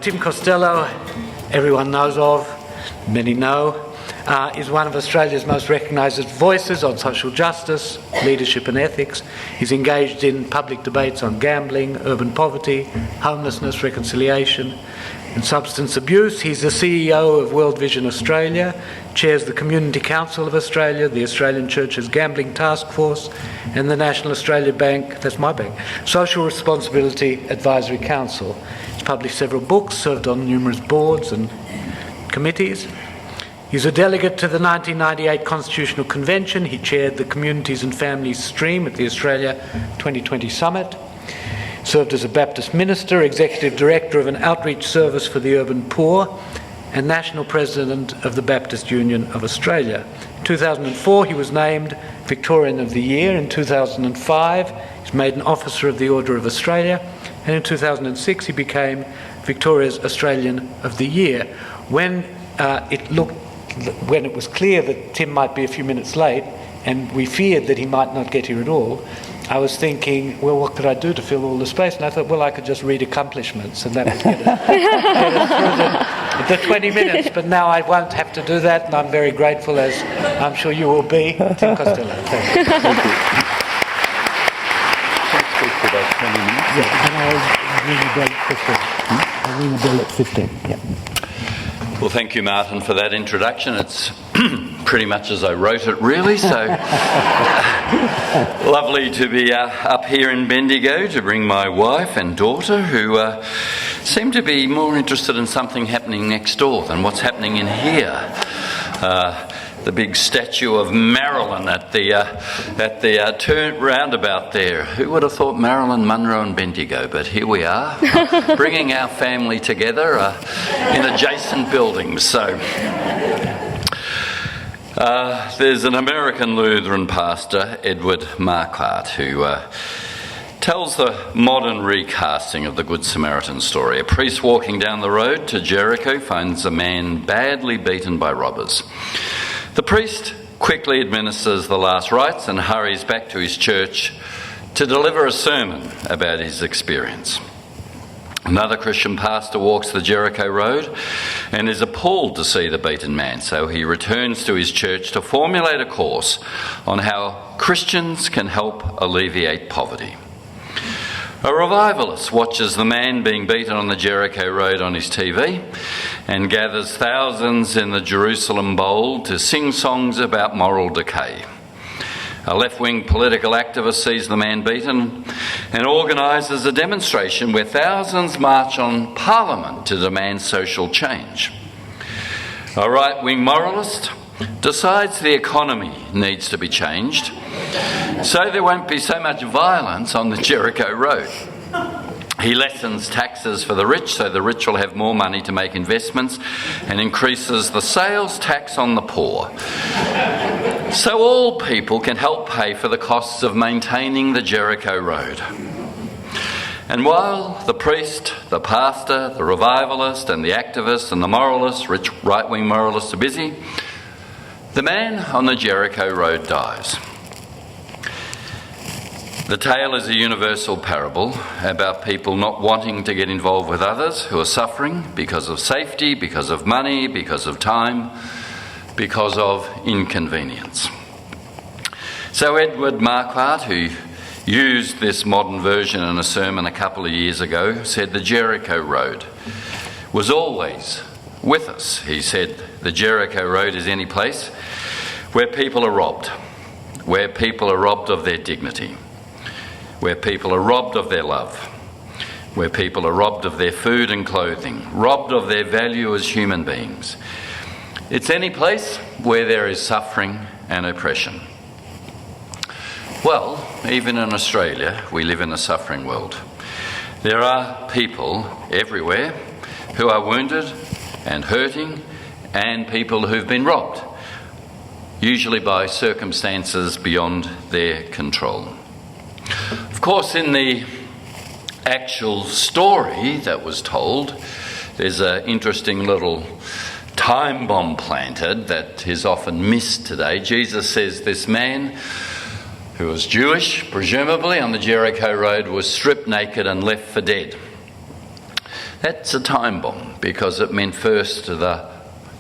Tim Costello, everyone knows of, many know, is one of Australia's most recognised voices on social justice, leadership and ethics. He's engaged in public debates on gambling, urban poverty, homelessness, reconciliation and substance abuse. He's the CEO of World Vision Australia, chairs the Community Council of Australia, the Australian Church's Gambling Task Force and the National Australia Bank, that's my bank, Social Responsibility Advisory Council. He's published several books, served on numerous boards and committees. He's a delegate to the 1998 Constitutional Convention. He chaired the Communities and Families Stream at the Australia 2020 Summit. Served as a Baptist minister, executive director of an outreach service for the urban poor, and national president of the Baptist Union of Australia. In 2004, he was named Victorian of the Year. In 2005, he's made an Officer of the Order of Australia. And in 2006, he became Victoria's Australian of the Year. When it was clear that Tim might be a few minutes late, and we feared that he might not get here at all, I was thinking, well, what could I do to fill all the space? And I thought, well, I could just read accomplishments, and that would get us through the 20 minutes. But now I won't have to do that, and I'm very grateful, as I'm sure you will be. Tim Costello, thank you. Thank you. Can I speak for about 20 minutes? Yeah, and I'll ring the bell at 15. I'll ring the bell at 15, yeah. Well, thank you, Martin, for that introduction. It's pretty much as I wrote it, really, so lovely to be up here in Bendigo to bring my wife and daughter, who seem to be more interested in something happening next door than what's happening in here. The big statue of Marilyn at the turn roundabout there. Who would have thought Marilyn Monroe and Bendigo? But here we are, bringing our family together in adjacent buildings. So there's an American Lutheran pastor, Edward Marquardt, who tells the modern recasting of the Good Samaritan story. A priest walking down the road to Jericho finds a man badly beaten by robbers. The priest quickly administers the last rites and hurries back to his church to deliver a sermon about his experience. Another Christian pastor walks the Jericho Road and is appalled to see the beaten man, so he returns to his church to formulate a course on how Christians can help alleviate poverty. A revivalist watches the man being beaten on the Jericho Road on his TV and gathers thousands in the Jerusalem Bowl to sing songs about moral decay. A left-wing political activist sees the man beaten and organises a demonstration where thousands march on Parliament to demand social change. A right-wing moralist decides the economy needs to be changed so there won't be so much violence on the Jericho Road. He lessens taxes for the rich so the rich will have more money to make investments and increases the sales tax on the poor so all people can help pay for the costs of maintaining the Jericho Road. And while the priest, the pastor, the revivalist and the activist and the moralist, rich right-wing moralist are busy, the man on the Jericho Road dies. The tale is a universal parable about people not wanting to get involved with others who are suffering because of safety, because of money, because of time, because of inconvenience. So Edward Marquardt, who used this modern version in a sermon a couple of years ago, said the Jericho Road was always with us. He said the Jericho Road is any place where people are robbed, where people are robbed of their dignity, where people are robbed of their love, where people are robbed of their food and clothing, robbed of their value as human beings. It's any place where there is suffering and oppression. Well, even in Australia, we live in a suffering world. There are people everywhere who are wounded and hurting, and people who've been robbed, usually by circumstances beyond their control. Of course, in the actual story that was told, there's an interesting little time bomb planted that is often missed today. Jesus says this man, who was Jewish, presumably, on the Jericho Road, was stripped naked and left for dead. That's a time bomb, because it meant first the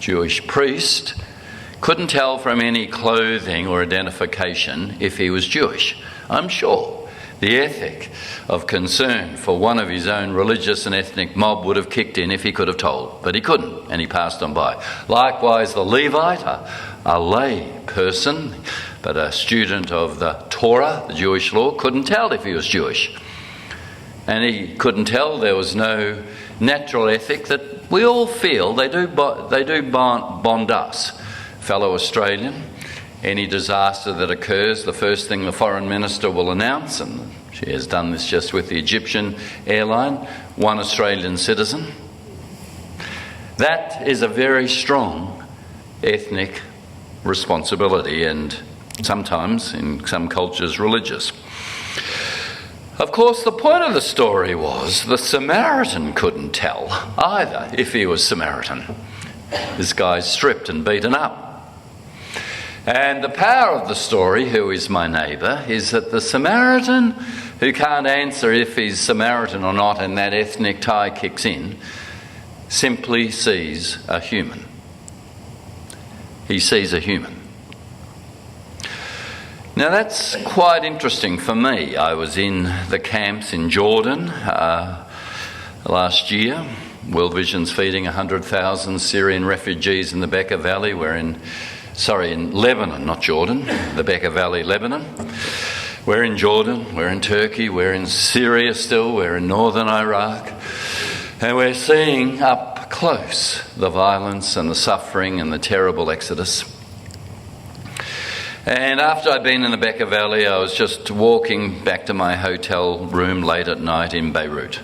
Jewish priest couldn't tell from any clothing or identification if he was Jewish. I'm sure the ethic of concern for one of his own religious and ethnic mob would have kicked in if he could have told, but he couldn't, and he passed on by. Likewise, the Levite, a lay person, but a student of the Torah, the Jewish law, couldn't tell if he was Jewish. And he couldn't tell. There was no natural ethic that we all feel. They do bond us. Fellow Australian, any disaster that occurs, the first thing the foreign minister will announce, and she has done this just with the Egyptian airline, one Australian citizen. That is a very strong ethnic responsibility, and sometimes, in some cultures, religious. Of course, the point of the story was the Samaritan couldn't tell either if he was Samaritan. This guy's stripped and beaten up. And the power of the story, who is my neighbour, is that the Samaritan, who can't answer if he's Samaritan or not and that ethnic tie kicks in, simply sees a human. He sees a human. Now that's quite interesting for me. I was in the camps in Jordan last year. World Vision's feeding 100,000 Syrian refugees in the Bekaa Valley. In Lebanon, not Jordan, the Bekaa Valley, Lebanon. We're in Jordan, we're in Turkey, we're in Syria still, we're in northern Iraq. And we're seeing up close the violence and the suffering and the terrible exodus. And after I'd been in the Bekaa Valley, I was just walking back to my hotel room late at night in Beirut.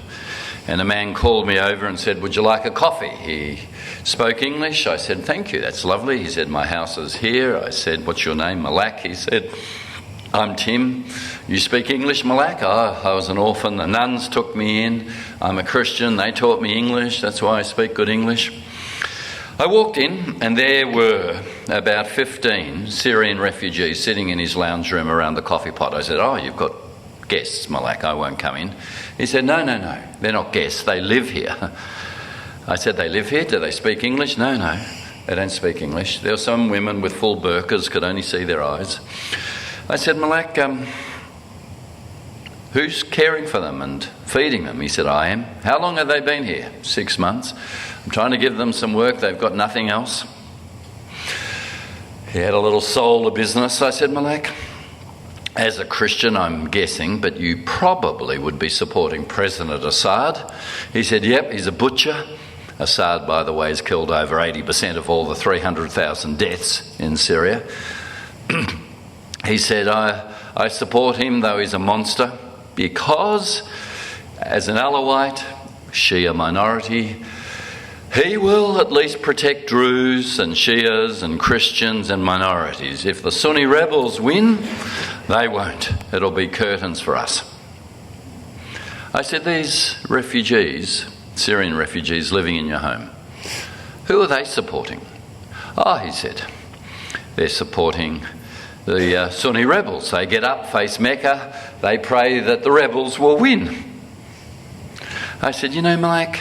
And a man called me over and said, "Would you like a coffee?" He spoke English. I said, "Thank you, that's lovely." He said, "My house is here." I said, "What's your name?" "Malak." He said, "I'm Tim." "You speak English, Malak?" "Oh, I was an orphan. The nuns took me in. I'm a Christian. They taught me English. That's why I speak good English." I walked in and there were about 15 Syrian refugees sitting in his lounge room around the coffee pot. I said, "Oh, you've got guests, Malak, I won't come in." He said, No, they're not guests, they live here." I said, "They live here? Do they speak English?" No, they don't speak English. There were some women with full burqas, could only see their eyes. I said, "Malak, who's caring for them and feeding them?" He said, "I am." "How long have they been here?" 6 months. "I'm trying to give them some work, they've got nothing else." He had a little solar business. I said, "Malak, as a Christian, I'm guessing, but you probably would be supporting President Assad." He said, "Yep, he's a butcher." Assad, by the way, has killed over 80% of all the 300,000 deaths in Syria. He said, I support him, though he's a monster, because as an Alawite, Shia minority, he will at least protect Druze and Shias and Christians and minorities. If the Sunni rebels win, they won't. It'll be curtains for us. I said, "These refugees, Syrian refugees living in your home, who are they supporting?" "Oh," he said, "they're supporting the Sunni rebels. They get up, face Mecca, they pray that the rebels will win." I said, "You know, Malak,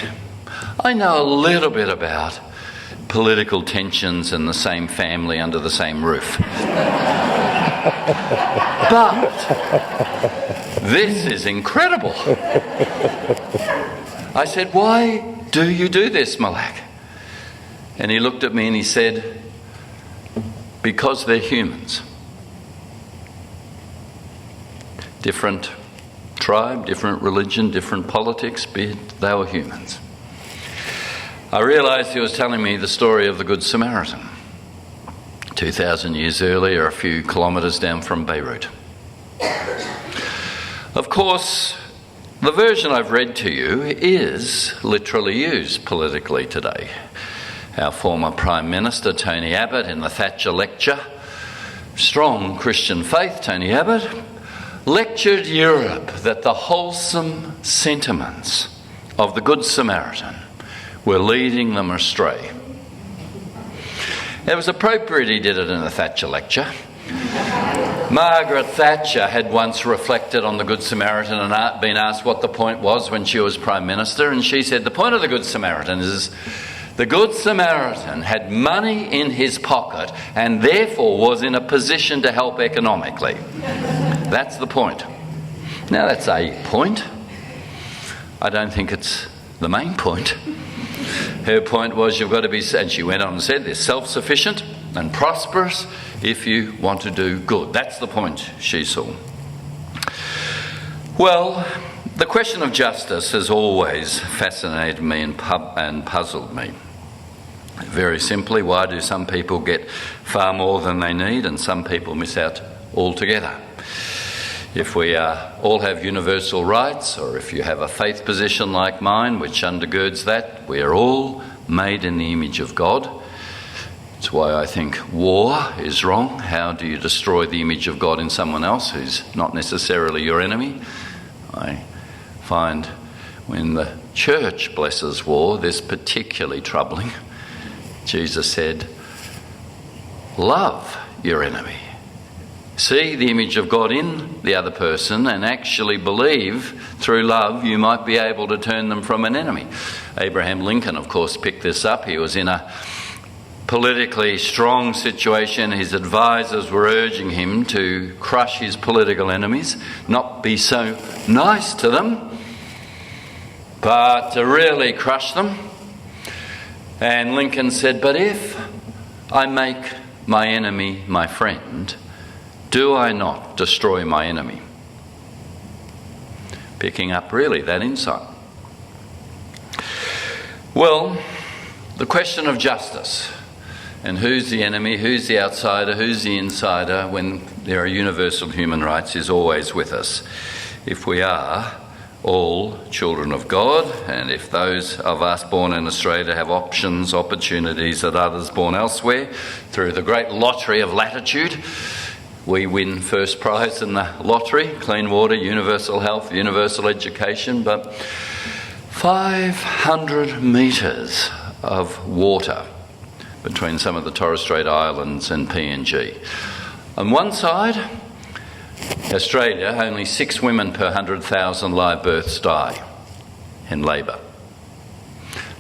I know a little bit about political tensions in the same family under the same roof. But this is incredible." I said, "Why do you do this, Malak?" And he looked at me and he said, "Because they're humans. Different tribe, different religion, different politics, but they were humans." I realised he was telling me the story of the Good Samaritan, 2,000 years earlier, a few kilometres down from Beirut. Of course, the version I've read to you is literally used politically today. Our former Prime Minister, Tony Abbott, in the Thatcher lecture, strong Christian faith, Tony Abbott, lectured Europe that the wholesome sentiments of the Good Samaritan were leading them astray. It was appropriate he did it in the Thatcher lecture. Margaret Thatcher had once reflected on the Good Samaritan and been asked what the point was when she was Prime Minister, and she said the point of the Good Samaritan is the Good Samaritan had money in his pocket and therefore was in a position to help economically. That's the point. Now that's a point. I don't think it's the main point. Her point was you've got to be, and she went on and said this, self-sufficient and prosperous if you want to do good. That's the point she saw. Well, the question of justice has always fascinated me and puzzled me. Very simply, why do some people get far more than they need and some people miss out altogether? If we all have universal rights, or if you have a faith position like mine which undergirds that, we are all made in the image of God. It's why I think war is wrong. How do you destroy the image of God in someone else who's not necessarily your enemy? I find when the church blesses war, this particularly troubling. Jesus said, love your enemy. See the image of God in the other person and actually believe through love you might be able to turn them from an enemy. Abraham Lincoln, of course, picked this up. He was in a politically strong situation. His advisors were urging him to crush his political enemies, not be so nice to them, but to really crush them. And Lincoln said, but if I make my enemy my friend, do I not destroy my enemy? Picking up really that insight. Well, the question of justice and who's the enemy, who's the outsider, who's the insider when there are universal human rights is always with us. If we are all children of God, and if those of us born in Australia have opportunities that others born elsewhere, through the great lottery of latitude, we win first prize in the lottery, clean water, universal health, universal education, but 500 metres of water between some of the Torres Strait Islands and PNG. On one side, Australia, only 6 women per 100,000 live births die in labour.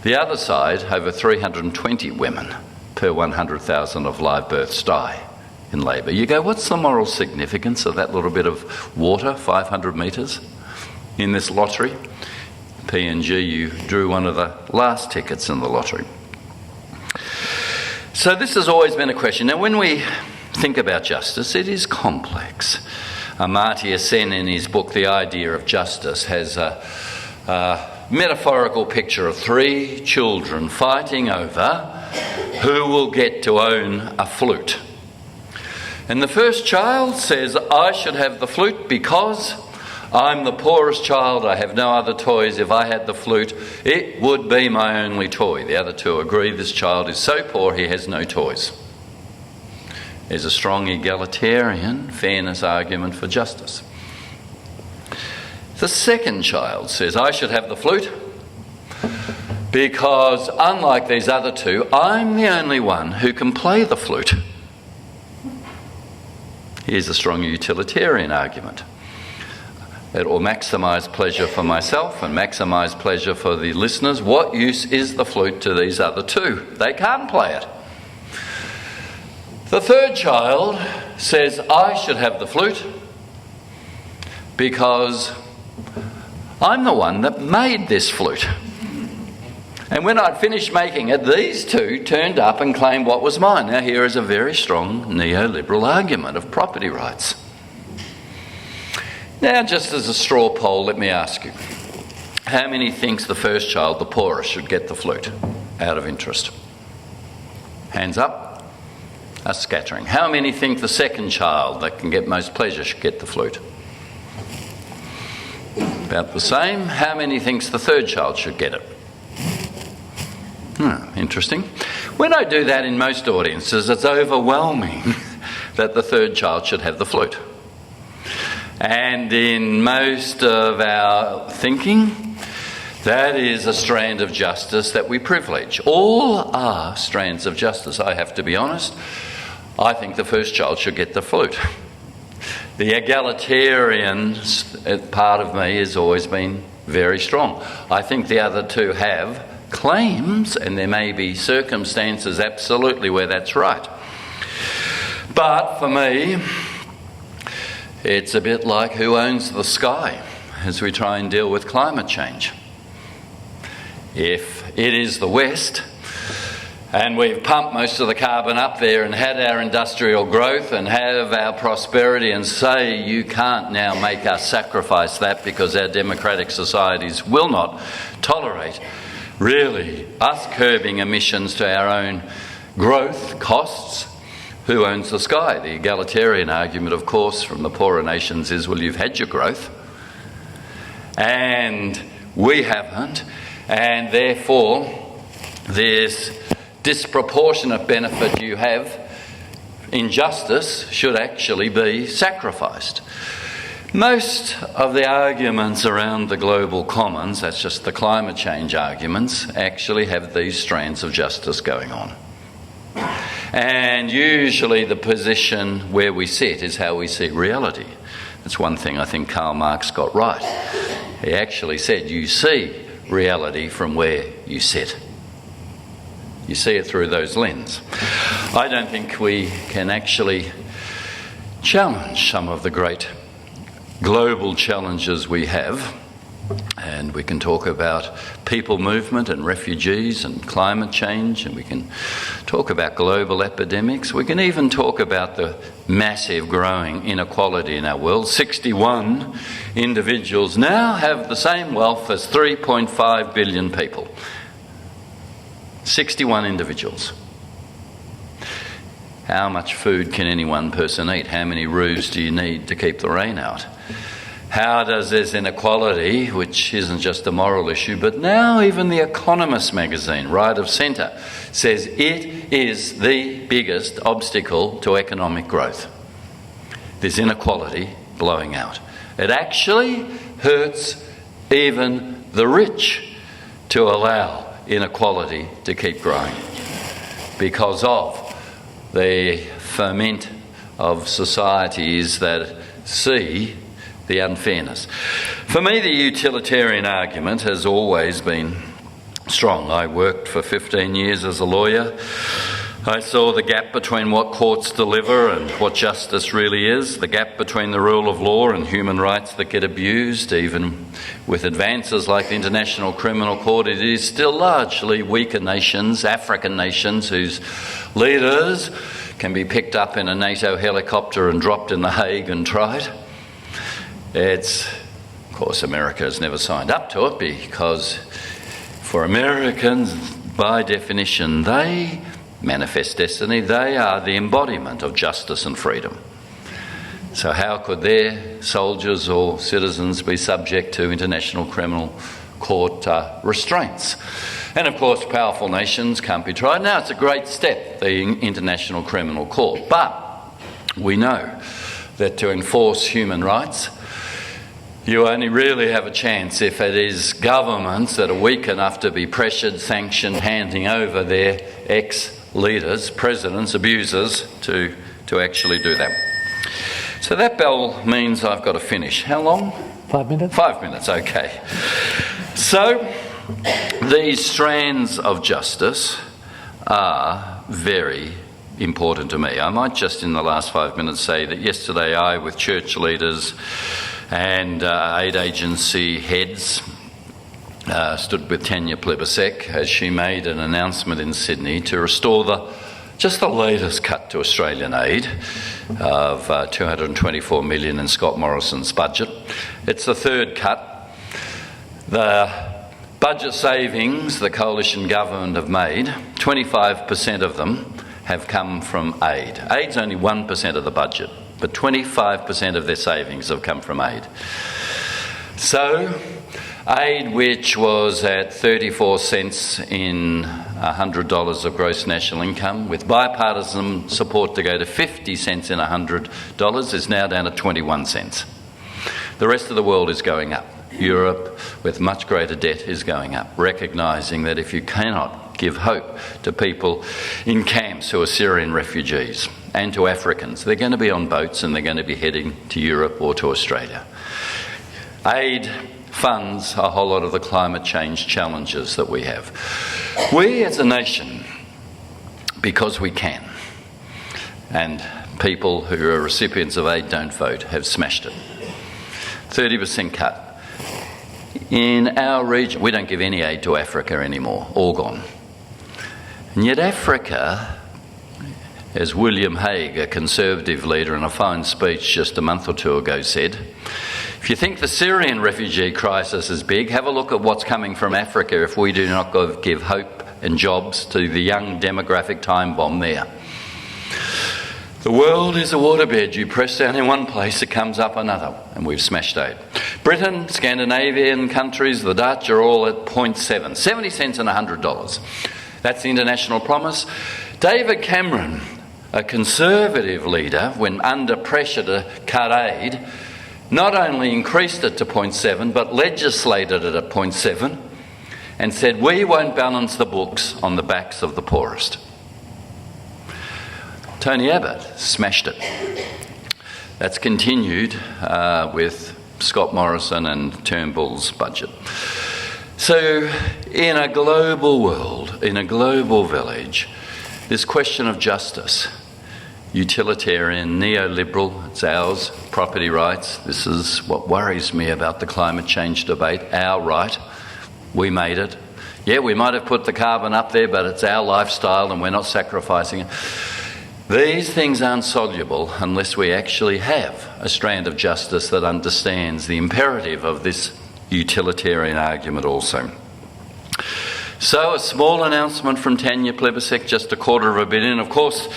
The other side, over 320 women per 100,000 of live births die in labour. You go, what's the moral significance of that little bit of water, 500 metres, in this lottery? PNG, you drew one of the last tickets in the lottery. So this has always been a question. Now, when we think about justice, it is complex. Amartya Sen, in his book The Idea of Justice, has a metaphorical picture of 3 children fighting over who will get to own a flute. And the first child says, I should have the flute because I'm the poorest child, I have no other toys. If I had the flute, it would be my only toy. The other 2 agree this child is so poor he has no toys. There's a strong egalitarian fairness argument for justice. The second child says, I should have the flute because, unlike these other 2, I'm the only one who can play the flute. Here's a strong utilitarian argument. It will maximise pleasure for myself and maximise pleasure for the listeners. What use is the flute to these other 2? They can't play it. The third child says, I should have the flute because I'm the one that made this flute. And when I'd finished making it, these 2 turned up and claimed what was mine. Now here is a very strong neoliberal argument of property rights. Now, just as a straw poll, let me ask you, how many thinks the first child, the poorest, should get the flute out of interest? Hands up. A scattering. How many think the second child that can get most pleasure should get the flute? About the same. How many thinks the third child should get it? Interesting. When I do that in most audiences, it's overwhelming that the third child should have the flute. And in most of our thinking, that is a strand of justice that we privilege. All are strands of justice, I have to be honest. I think the first child should get the flute. The egalitarian part of me has always been very strong. I think the other two have claims, and there may be circumstances absolutely where that's right. But for me, it's a bit like who owns the sky as we try and deal with climate change. If it is the West, and we've pumped most of the carbon up there and had our industrial growth and have our prosperity, and say you can't now make us sacrifice that because our democratic societies will not tolerate really us curbing emissions to our own growth costs, who owns the sky? The egalitarian argument, of course, from the poorer nations is, well, you've had your growth and we haven't, and therefore there's disproportionate benefit you have. Injustice should actually be sacrificed. Most of the arguments around the global commons, that's just the climate change arguments, actually have these strands of justice going on. And usually the position where we sit is how we see reality. That's one thing I think Karl Marx got right. He actually said you see reality from where you sit. You see it through those lenses. I don't think we can actually challenge some of the great global challenges we have, and we can talk about people movement and refugees and climate change, and we can talk about global epidemics. We can even talk about the massive growing inequality in our world. 61 individuals now have the same wealth as 3.5 billion people. 61 individuals. How much food can any one person eat? How many roofs do you need to keep the rain out? How does this inequality, which isn't just a moral issue, but now even The Economist magazine, right of centre, says it is the biggest obstacle to economic growth. This inequality blowing out. It actually hurts even the rich to allow inequality to keep growing because of the ferment of societies that see the unfairness. For me, the utilitarian argument has always been strong. I worked for 15 years as a lawyer. I saw the gap between what courts deliver and what justice really is, the gap between the rule of law and human rights that get abused. Even with advances like the International Criminal Court, it is still largely weaker nations, African nations, whose leaders can be picked up in a NATO helicopter and dropped in The Hague and tried. Of course, America has never signed up to it because for Americans, by definition, they manifest destiny. They are the embodiment of justice and freedom. So how could their soldiers or citizens be subject to International Criminal Court restraints? And of course, powerful nations can't be tried. Now, it's a great step, the International Criminal Court, but we know that to enforce human rights, you only really have a chance if it is governments that are weak enough to be pressured, sanctioned, handing over their ex-leaders, presidents, abusers, to actually do that. So that bell means I've got to finish. How long? 5 minutes. 5 minutes, okay. So these strands of justice are very important to me. I might just in the last 5 minutes say that yesterday I, with church leaders and aid agency heads, stood with Tanya Plibersek as she made an announcement in Sydney to restore just the latest cut to Australian aid of $224 million in Scott Morrison's budget. It's the third cut. The budget savings the coalition government have made, 25% of them have come from aid. Aid's only 1% of the budget, but 25% of their savings have come from aid. So, aid, which was at 34 cents in $100 of gross national income, with bipartisan support to go to 50 cents in $100, is now down to 21 cents. The rest of the world is going up. Europe, with much greater debt, is going up, recognising that if you cannot give hope to people in camps who are Syrian refugees, and to Africans. They're going to be on boats and they're going to be heading to Europe or to Australia. Aid funds a whole lot of the climate change challenges that we have. We as a nation, because we can, and people who are recipients of aid don't vote, have smashed it. 30% cut. In our region, we don't give any aid to Africa anymore, all gone. And yet Africa, as William Hague, a Conservative leader in a fine speech just a month or two ago said, if you think the Syrian refugee crisis is big, have a look at what's coming from Africa if we do not give hope and jobs to the young demographic time bomb there. The world is a waterbed. You press down in one place, it comes up another, and we've smashed aid. Britain, Scandinavian countries, the Dutch are all at 0.7, 70 cents and $100. That's the international promise. David Cameron, a Conservative leader, when under pressure to cut aid, not only increased it to 0.7, but legislated it at 0.7 and said, we won't balance the books on the backs of the poorest. Tony Abbott smashed it. That's continued with Scott Morrison and Turnbull's budget. So in a global world, in a global village, this question of justice, utilitarian, neoliberal, it's ours, property rights, this is what worries me about the climate change debate, our right, we made it. Yeah, we might have put the carbon up there, but it's our lifestyle and we're not sacrificing it. These things aren't soluble unless we actually have a strand of justice that understands the imperative of this utilitarian argument also. So a small announcement from Tanya Plibersek, just $250 million. Of course,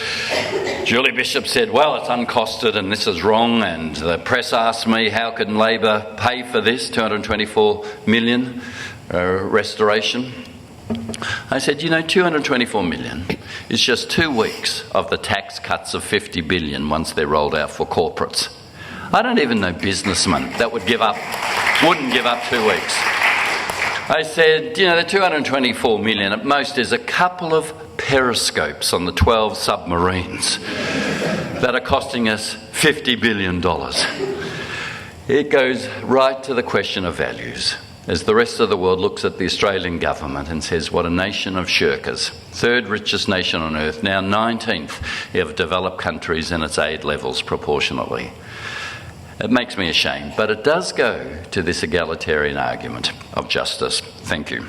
Julie Bishop said, well, it's uncosted and this is wrong, and the press asked me, how can Labor pay for this, $224 million restoration? I said, you know, $224 million is just 2 weeks of the tax cuts of $50 billion once they're rolled out for corporates. I don't even know businessmen that wouldn't give up 2 weeks. I said, you know, the $224 million at most is a couple of periscopes on the 12 submarines that are costing us $50 billion. It goes right to the question of values, as the rest of the world looks at the Australian government and says, what a nation of shirkers, third richest nation on earth, now 19th of developed countries in its aid levels proportionately. It makes me ashamed, but it does go to this egalitarian argument of justice. Thank you.